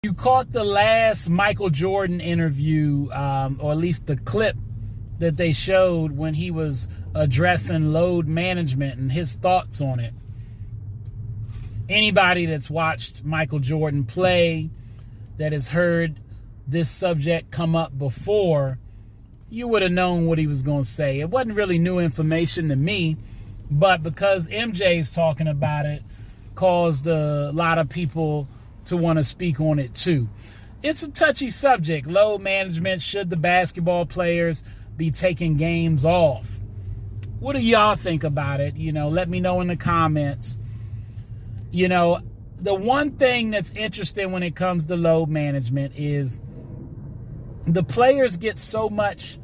You caught the last Michael Jordan interview, or at least the clip that they showed when he was addressing load management and his thoughts on it. Anybody that's watched Michael Jordan play, that has heard this subject come up before, you would have known what he was going to say. It wasn't really new information to me, but because MJ's talking about it, caused a lot of people to want to speak on it too. It's a touchy subject. Load management. Should the basketball players be taking games off? What do y'all think about it? Let me know in the comments. The one thing that's interesting when it comes to load management is the players get so much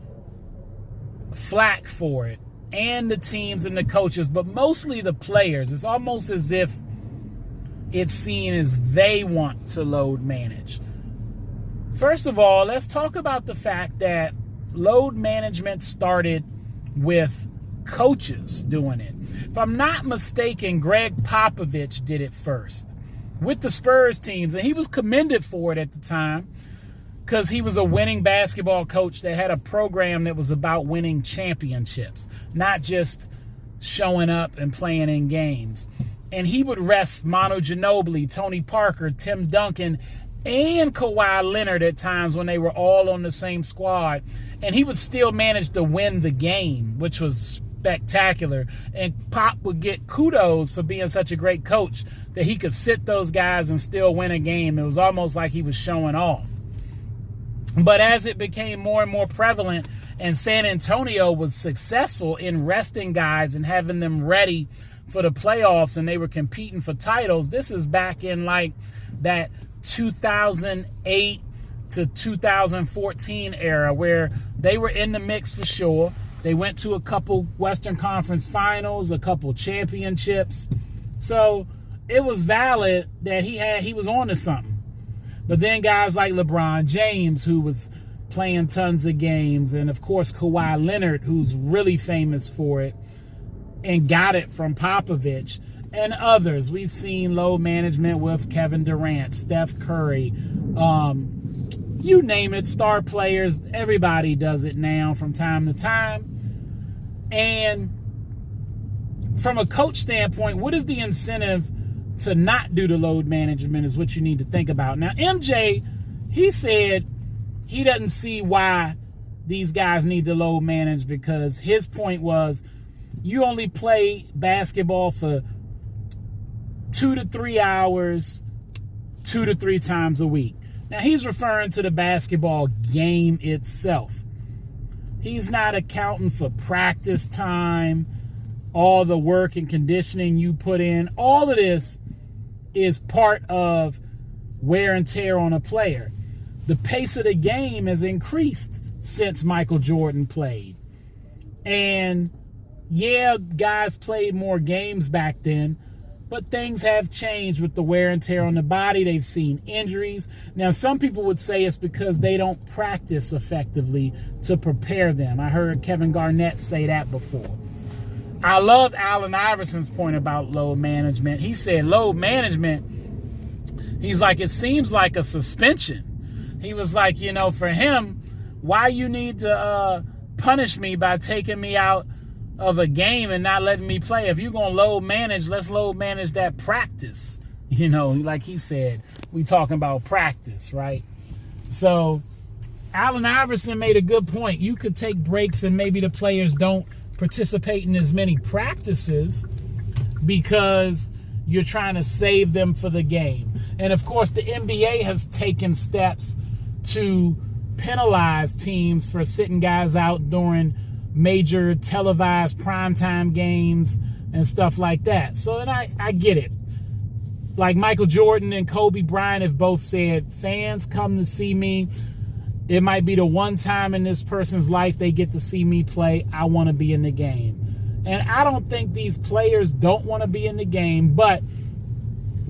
flack for it, and the teams and the coaches, but mostly the players. It's almost as if it's seen as they want to load manage. First of all, let's talk about the fact that load management started with coaches doing it. If I'm not mistaken, Greg Popovich did it first with the Spurs teams, and he was commended for it at the time because he was a winning basketball coach that had a program that was about winning championships, not just showing up and playing in games. And he would rest Manu Ginobili, Tony Parker, Tim Duncan, and Kawhi Leonard at times when they were all on the same squad. And he would still manage to win the game, which was spectacular. And Pop would get kudos for being such a great coach that he could sit those guys and still win a game. It was almost like he was showing off. But as it became more and more prevalent, and San Antonio was successful in resting guys and having them ready for the playoffs, and they were competing for titles. This is back in like that 2008 to 2014 era where they were in the mix for sure. They went to a couple Western Conference finals, a couple championships. So it was valid that he was on to something. But then guys like LeBron James, who was playing tons of games, and of course Kawhi Leonard, who's really famous for it, and got it from Popovich, and others. We've seen load management with Kevin Durant, Steph Curry, you name it, star players. Everybody does it now from time to time. And from a coach standpoint, what is the incentive to not do the load management is what you need to think about. Now, MJ, he said he doesn't see why these guys need to load manage because his point was, you only play basketball for 2 to 3 hours, 2 to 3 times a week. Now, he's referring to the basketball game itself. He's not accounting for practice time, all the work and conditioning you put in. All of this is part of wear and tear on a player. The pace of the game has increased since Michael Jordan played. And yeah, guys played more games back then, but things have changed with the wear and tear on the body. They've seen injuries. Now, some people would say it's because they don't practice effectively to prepare them. I heard Kevin Garnett say that before. I love Allen Iverson's point about load management. He said load management, he's like, it seems like a suspension. He was like, for him, why you need to punish me by taking me out of a game and not letting me play? If you're going to load manage, let's load manage that practice. Like he said, we talking about practice, right? So Allen Iverson made a good point. You could take breaks and maybe the players don't participate in as many practices because you're trying to save them for the game. And of course, the NBA has taken steps to penalize teams for sitting guys out during major televised primetime games and stuff like that. So, and I get it. Like Michael Jordan and Kobe Bryant have both said, fans come to see me. It might be the one time in this person's life they get to see me play. I want to be in the game. And I don't think these players don't want to be in the game, but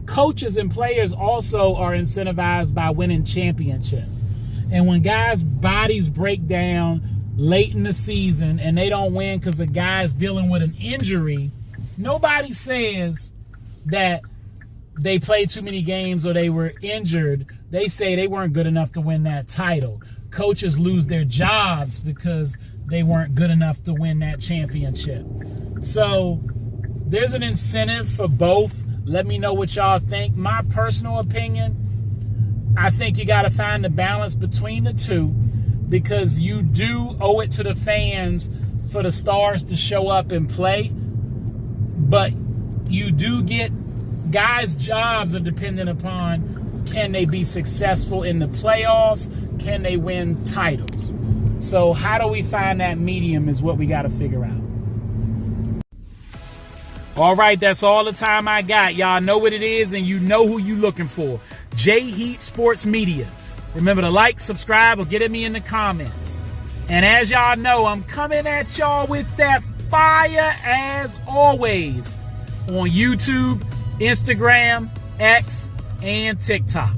coaches and players also are incentivized by winning championships. And when guys' bodies break down late in the season and they don't win because the guy's dealing with an injury, nobody says that they played too many games or they were injured they say they weren't good enough to win that title. Coaches lose their jobs because they weren't good enough to win that championship. So there's an incentive for both. Let me know what y'all think. My personal opinion, I think you got to find the balance between the two, because you do owe it to the fans for the stars to show up and play. But you do get guys' jobs are dependent upon, can they be successful in the playoffs? Can they win titles? So how do we find that medium is what we got to figure out. All right, that's all the time I got. Y'all know what it is, and you know who you looking for. J Heat Sports Media. Remember to like, subscribe, or get at me in the comments. And as y'all know, I'm coming at y'all with that fire as always on YouTube, Instagram, X, and TikTok.